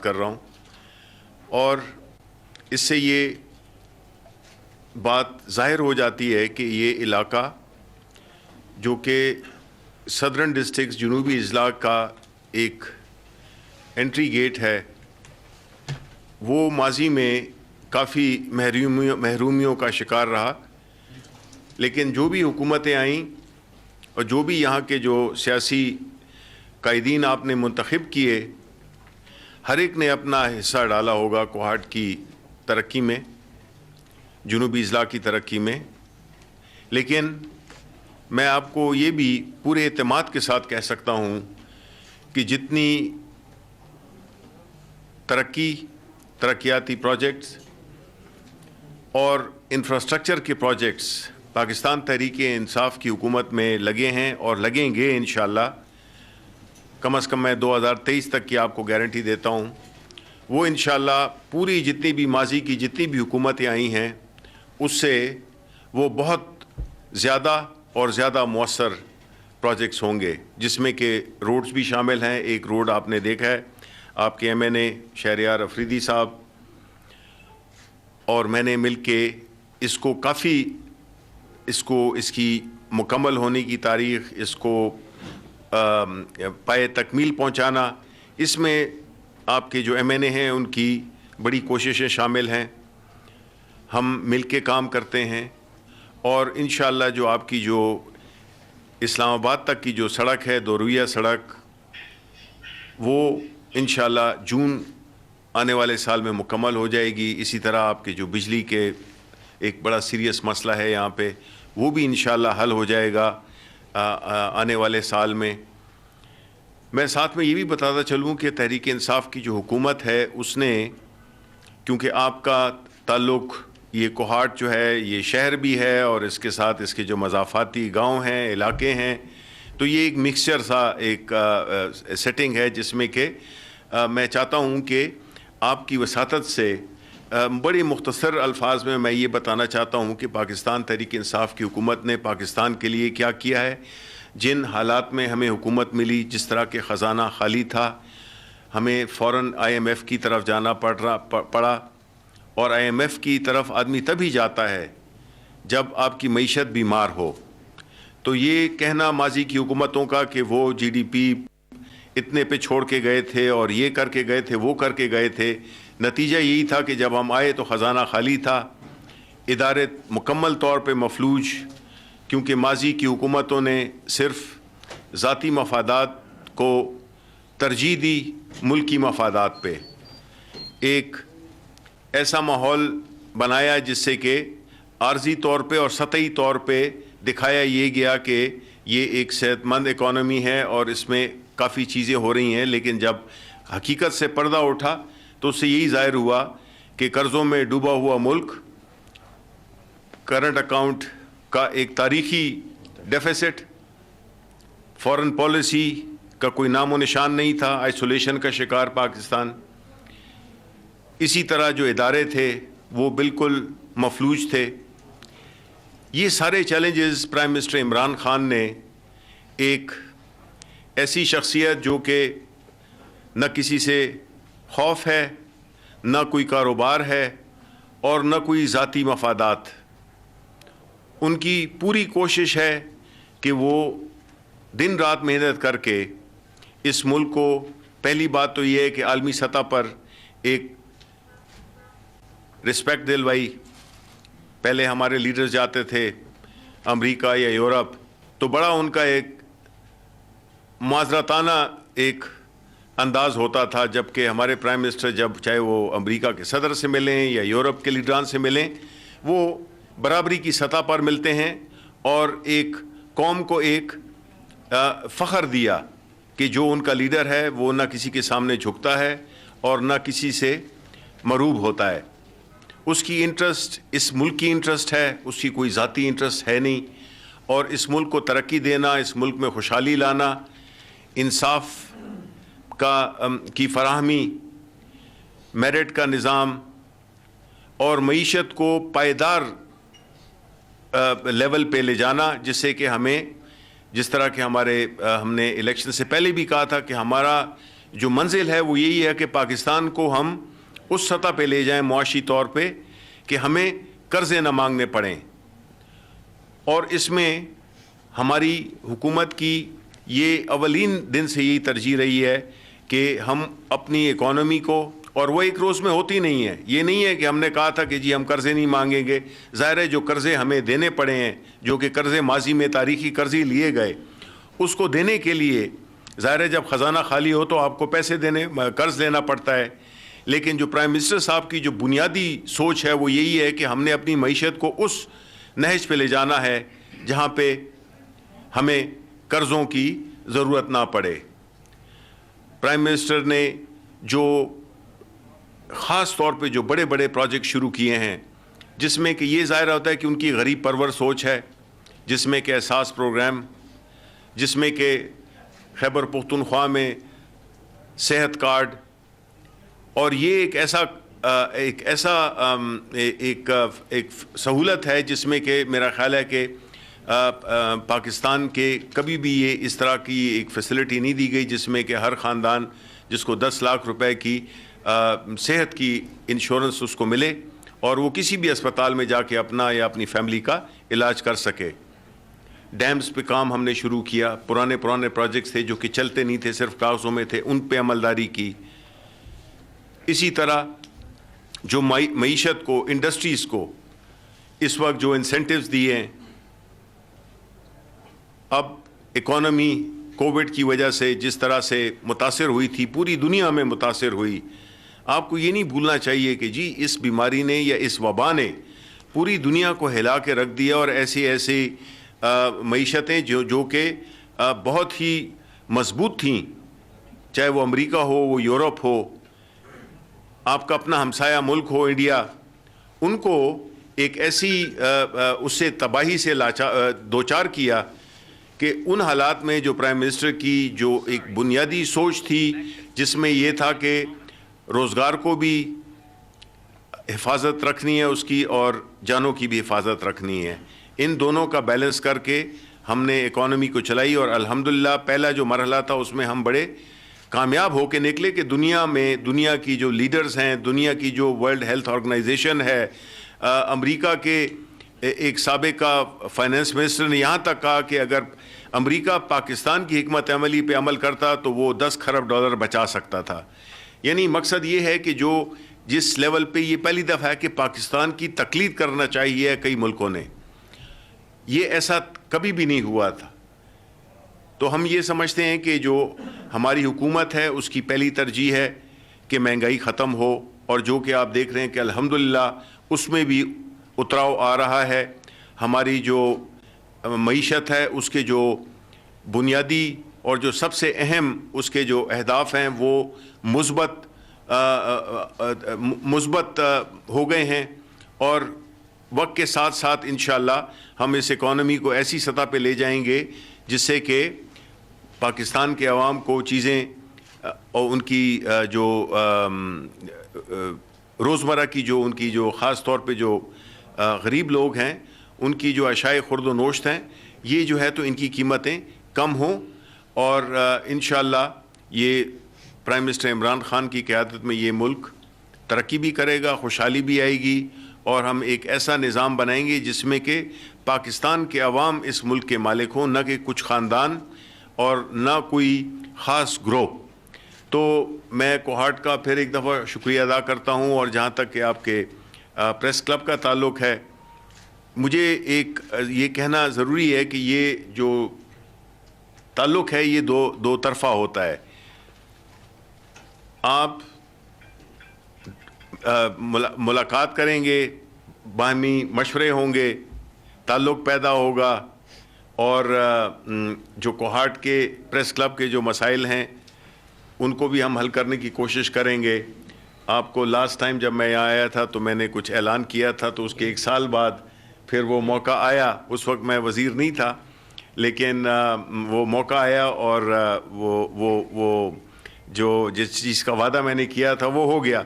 کر رہا ہوں، اور اس سے یہ بات ظاہر ہو جاتی ہے کہ یہ علاقہ جو کہ صدرن ڈسٹرکٹ جنوبی اضلاع کا ایک انٹری گیٹ ہے، وہ ماضی میں کافی محرومیوں کا شکار رہا، لیکن جو بھی حکومتیں آئیں اور جو بھی یہاں کے جو سیاسی قائدین آپ نے منتخب کیے، ہر ایک نے اپنا حصہ ڈالا ہوگا کوہاٹ کی ترقی میں، جنوبی اضلاع کی ترقی میں. لیکن میں آپ کو یہ بھی پورے اعتماد کے ساتھ کہہ سکتا ہوں کہ جتنی ترقیاتی پروجیکٹس اور انفراسٹرکچر کے پروجیکٹس پاکستان تحریک انصاف کی حکومت میں لگے ہیں اور لگیں گے انشاءاللہ، کم از کم میں 2023 تک کی آپ کو گارنٹی دیتا ہوں، وہ انشاءاللہ پوری جتنی بھی ماضی کی جتنی بھی حکومتیں آئی ہیں اس سے وہ بہت زیادہ اور زیادہ مؤثر پروجیکٹس ہوں گے، جس میں کہ روڈز بھی شامل ہیں. ایک روڈ آپ نے دیکھا ہے، آپ کے MNA شہریار افریدی صاحب اور میں نے مل کے اس کی مکمل ہونے کی تاریخ، اس کو پائے تکمیل پہنچانا، اس میں آپ کے جو MNA ہیں ان کی بڑی کوششیں شامل ہیں. ہم مل کے کام کرتے ہیں، اور انشاءاللہ جو آپ کی جو اسلام آباد تک کی جو سڑک ہے، دورویہ سڑک، وہ انشاءاللہ جون آنے والے سال میں مکمل ہو جائے گی. اسی طرح آپ کے جو بجلی کے ایک بڑا سیریس مسئلہ ہے یہاں پہ، وہ بھی انشاءاللہ حل ہو جائے گا آنے والے سال میں. میں ساتھ میں یہ بھی بتاتا چلوں کہ تحریک انصاف کی جو حکومت ہے اس نے، کیونکہ آپ کا تعلق یہ کوہاٹ جو ہے یہ شہر بھی ہے اور اس کے ساتھ اس کے جو مضافاتی گاؤں ہیں، علاقے ہیں، تو یہ ایک مکسچر سا ایک سیٹنگ ہے جس میں کہ میں چاہتا ہوں کہ آپ کی وساطت سے بڑی مختصر الفاظ میں یہ بتانا چاہتا ہوں کہ پاکستان تحریک انصاف کی حکومت نے پاکستان کے لیے کیا کیا ہے. جن حالات میں ہمیں حکومت ملی، جس طرح کے خزانہ خالی تھا، ہمیں فوراً IMF کی طرف جانا پڑا، اور IMF کی طرف آدمی تبھی جاتا ہے جب آپ کی معیشت بیمار ہو. تو یہ کہنا ماضی کی حکومتوں کا کہ وہ GDP اتنے پہ چھوڑ کے گئے تھے اور یہ کر کے گئے تھے، وہ کر کے گئے تھے، نتیجہ یہی تھا کہ جب ہم آئے تو خزانہ خالی تھا، ادارے مکمل طور پہ مفلوج، کیونکہ ماضی کی حکومتوں نے صرف ذاتی مفادات کو ترجیح دی ملکی مفادات پہ. ایک ایسا ماحول بنایا جس سے کہ عارضی طور پہ اور سطحی طور پہ دکھایا یہ گیا کہ یہ ایک صحت مند اکانومی ہے اور اس میں کافی چیزیں ہو رہی ہیں، لیکن جب حقیقت سے پردہ اٹھا تو اس سے یہی ظاہر ہوا کہ قرضوں میں ڈوبا ہوا ملک، کرنٹ اکاؤنٹ کا ایک تاریخی ڈیفیسٹ، فارن پالیسی کا کوئی نام و نشان نہیں تھا، آئسولیشن کا شکار پاکستان. اسی طرح جو ادارے تھے وہ بالکل مفلوج تھے. یہ سارے challenges prime minister Imran Khan نے ایک ایسی شخصیت جو کہ نہ کسی سے خوف ہے، نہ کوئی کاروبار ہے اور نہ کوئی ذاتی مفادات، ان کی پوری کوشش ہے کہ وہ دن رات محنت کر کے اس ملک کو، پہلی بات تو یہ ہے کہ عالمی سطح پر ایک رسپیکٹ دلوائی. پہلے ہمارے لیڈرز جاتے تھے امریکہ یا یورپ تو بڑا ان کا ایک معذرتانہ ایک انداز ہوتا تھا، جبکہ ہمارے پرائم منسٹر جب چاہے وہ امریکہ کے صدر سے ملیں یا یورپ کے لیڈران سے ملیں، وہ برابری کی سطح پر ملتے ہیں اور ایک قوم کو ایک فخر دیا کہ جو ان کا لیڈر ہے وہ نہ کسی کے سامنے جھکتا ہے اور نہ کسی سے مروب ہوتا ہے. اس کی انٹرسٹ اس ملک کی انٹرسٹ ہے، اس کی کوئی ذاتی انٹرسٹ ہے نہیں، اور اس ملک کو ترقی دینا، اس ملک میں خوشحالی لانا، انصاف کی فراہمی، میرٹ کا نظام اور معیشت کو پائیدار لیول پہ لے جانا، جس سے کہ ہمیں، جس طرح کہ ہم نے الیکشن سے پہلے بھی کہا تھا کہ ہمارا جو منزل ہے وہ یہی ہے کہ پاکستان کو ہم اس سطح پہ لے جائیں معاشی طور پہ کہ ہمیں قرضے نہ مانگنے پڑیں. اور اس میں ہماری حکومت کی یہ اولین دن سے یہی ترجیح رہی ہے کہ ہم اپنی اکانومی کو، اور وہ ایک روز میں ہوتی نہیں ہے، یہ نہیں ہے کہ ہم نے کہا تھا کہ جی ہم قرضے نہیں مانگیں گے. ظاہر ہے جو قرضے ہمیں دینے پڑے ہیں، جو کہ قرضے ماضی میں تاریخی قرضے لیے گئے، اس کو دینے کے لیے ظاہر ہے جب خزانہ خالی ہو تو آپ کو پیسے قرض لینا پڑتا ہے. لیکن جو پرائم منسٹر صاحب کی جو بنیادی سوچ ہے وہ یہی ہے کہ ہم نے اپنی معیشت کو اس نہج پہ لے جانا ہے جہاں پہ ہمیں قرضوں کی ضرورت نہ پڑے. پرائم منسٹر نے جو خاص طور پہ جو بڑے بڑے پروجیکٹ شروع کیے ہیں، جس میں کہ یہ ظاہر ہوتا ہے کہ ان کی غریب پرور سوچ ہے، جس میں کہ احساس پروگرام، جس میں کہ خیبر پختونخوا میں صحت کارڈ، اور یہ ایک سہولت ہے جس میں کہ میرا خیال ہے کہ پاکستان کے کبھی بھی یہ اس طرح کی ایک فیسلٹی نہیں دی گئی جس میں کہ ہر خاندان جس کو 10 لاکھ روپے کی صحت کی انشورنس اس کو ملے اور وہ کسی بھی اسپتال میں جا کے اپنا یا اپنی فیملی کا علاج کر سکے. ڈیمز پہ کام ہم نے شروع کیا، پرانے پروجیکٹس تھے جو کہ چلتے نہیں تھے، صرف کاغذوں میں تھے، ان پہ عملداری کی. اسی طرح جو معیشت کو، انڈسٹریز کو اس وقت جو انسینٹیوز دیے ہیں، اب اکانومی کووڈ کی وجہ سے جس طرح سے متاثر ہوئی تھی، پوری دنیا میں متاثر ہوئی، آپ کو یہ نہیں بھولنا چاہیے کہ جی اس بیماری نے یا اس وبا نے پوری دنیا کو ہلا کے رکھ دیا، اور ایسی معیشتیں جو کہ بہت ہی مضبوط تھیں، چاہے وہ امریکہ ہو، وہ یورپ ہو، آپ کا اپنا ہمسایہ ملک ہو انڈیا، ان کو ایک ایسی اس سے تباہی سے دوچار کیا کہ ان حالات میں جو پرائم منسٹر کی جو ایک بنیادی سوچ تھی جس میں یہ تھا کہ روزگار کو بھی حفاظت رکھنی ہے اس کی اور جانوں کی بھی حفاظت رکھنی ہے، ان دونوں کا بیلنس کر کے ہم نے اکانومی کو چلائی. اور الحمدللہ پہلا جو مرحلہ تھا اس میں ہم بڑے کامیاب ہو کے نکلے کہ دنیا کی جو لیڈرز ہیں، دنیا کی جو ورلڈ ہیلتھ آرگنائزیشن ہے، امریکہ کے ایک سابقہ فائنانس منسٹر نے یہاں تک کہا کہ اگر امریکہ پاکستان کی حکمت عملی پہ عمل کرتا تو وہ $10 کھرب بچا سکتا تھا. یعنی مقصد یہ ہے کہ جس لیول پہ یہ پہلی دفعہ ہے کہ پاکستان کی تقلید کرنا چاہیے کئی ملکوں نے، یہ ایسا کبھی بھی نہیں ہوا تھا. تو ہم یہ سمجھتے ہیں کہ جو ہماری حکومت ہے اس کی پہلی ترجیح ہے کہ مہنگائی ختم ہو، اور جو کہ آپ دیکھ رہے ہیں کہ الحمدللہ اس میں بھی اتراؤ آ رہا ہے. ہماری جو معیشت ہے اس کے جو بنیادی اور جو سب سے اہم اس کے جو اہداف ہیں وہ مثبت ہو گئے ہیں، اور وقت کے ساتھ ساتھ انشاءاللہ ہم اس اکانومی کو ایسی سطح پہ لے جائیں گے جس سے کہ پاکستان کے عوام کو چیزیں اور ان کی جو روزمرہ کی جو ان کی جو خاص طور پہ جو غریب لوگ ہیں ان کی جو اشیاء خورد و نوشت ہیں، یہ جو ہے تو ان کی قیمتیں کم ہوں. اور انشاءاللہ یہ پرائم منسٹر عمران خان کی قیادت میں یہ ملک ترقی بھی کرے گا، خوشحالی بھی آئے گی، اور ہم ایک ایسا نظام بنائیں گے جس میں کہ پاکستان کے عوام اس ملک کے مالک ہوں، نہ کہ کچھ خاندان اور نہ کوئی خاص گروہ. تو میں کوہاٹ کا پھر ایک دفعہ شکریہ ادا کرتا ہوں. اور جہاں تک کہ آپ کے پریس کلب کا تعلق ہے، مجھے یہ کہنا ضروری ہے کہ یہ جو تعلق ہے یہ دو طرفہ ہوتا ہے. آپ ملاقات کریں گے، باہمی مشورے ہوں گے، تعلق پیدا ہوگا، اور جو کوہاٹ کے پریس کلب کے جو مسائل ہیں ان کو بھی ہم حل کرنے کی کوشش کریں گے. آپ کو لاسٹ ٹائم جب میں یہاں آیا تھا تو میں نے کچھ اعلان کیا تھا، تو اس کے 1 سال بعد پھر وہ موقع آیا. اس وقت میں وزیر نہیں تھا، لیکن وہ موقع آیا، اور وہ جو جس چیز کا وعدہ میں نے کیا تھا وہ ہو گیا.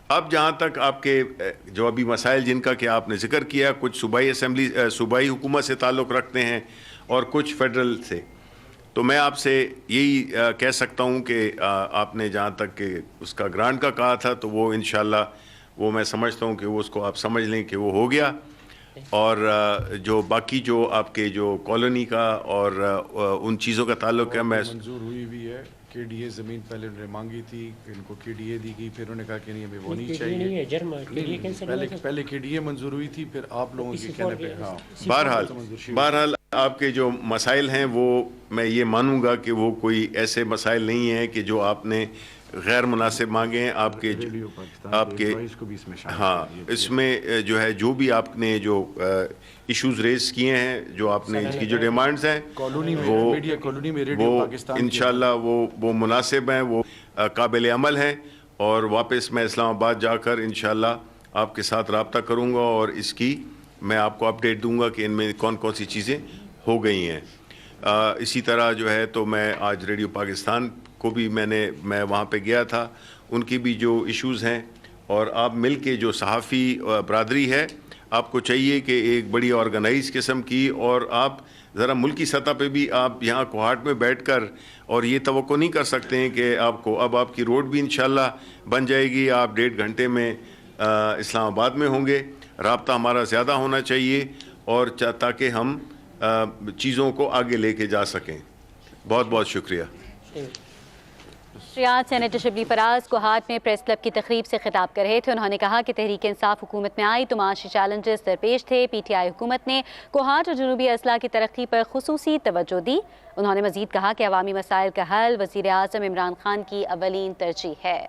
اب جہاں تک آپ کے جو ابھی مسائل جن کا کہ آپ نے ذکر کیا، کچھ صوبائی حکومت سے تعلق رکھتے ہیں اور کچھ فیڈرل سے، تو میں آپ سے یہی کہہ سکتا ہوں کہ آپ نے جہاں تک کہ اس کا گرانٹ کا کہا تھا تو وہ انشاءاللہ وہ میں سمجھتا ہوں کہ وہ اس کو آپ سمجھ لیں کہ وہ ہو گیا. اور جو باقی جو آپ کے جو کالونی کا اور ان چیزوں کا تعلق ہے میں منظور ہوئی بھی ہے. کے ڈی اے زمین پہلے انہوں نے مانگی تھی, ان کو کے ڈی اے دی گئی, پھر انہوں نے کہا کہ نہیں ہمیں وہ نہیں چاہیے. پہلے کے ڈی اے منظور ہوئی تھی, پھر آپ لوگوں کے کہنے پہ. ہاں بہرحال آپ کے جو مسائل ہیں وہ میں یہ مانوں گا کہ وہ کوئی ایسے مسائل نہیں ہیں کہ جو آپ نے غیر مناسب مانگے ہیں. آپ کے ہاں اس میں جو ہے جو بھی آپ نے جو ایشوز ریز کیے ہیں, جو آپ نے اس کی جو ڈیمانڈز ہیں وہ انشاءاللہ وہ مناسب ہیں, وہ قابل عمل ہیں. اور واپس میں اسلام آباد جا کر انشاءاللہ آپ کے ساتھ رابطہ کروں گا اور اس کی میں آپ کو اپڈیٹ دوں گا کہ ان میں کون کون سی چیزیں ہو گئی ہیں. اسی طرح جو ہے تو میں آج ریڈیو پاکستان کو بھی میں وہاں پہ گیا تھا, ان کی بھی جو ایشوز ہیں, اور آپ مل کے جو صحافی برادری ہے آپ کو چاہیے کہ ایک بڑی آرگنائز قسم کی, اور آپ ذرا ملکی سطح پہ بھی آپ یہاں کوہاٹ میں بیٹھ کر اور یہ توقع نہیں کر سکتے ہیں کہ آپ کو اب آپ کی روڈ بھی انشاءاللہ بن جائے گی, آپ 1.5 گھنٹے میں اسلام آباد میں ہوں گے. رابطہ ہمارا زیادہ ہونا چاہیے اور تاکہ ہم چیزوں کو آگے لے کے جا سکیں. بہت بہت شکریہ. ریاض سینیٹر شبلی فراز کوہاٹ میں پریس کلب کی تقریب سے خطاب کر رہے تھے. انہوں نے کہا کہ تحریک انصاف حکومت میں آئی تو معاشی چیلنجز درپیش تھے. پی ٹی آئی حکومت نے کوہاٹ اور جنوبی اضلاع کی ترقی پر خصوصی توجہ دی. انہوں نے مزید کہا کہ عوامی مسائل کا حل وزیر اعظم عمران خان کی اولین ترجیح ہے.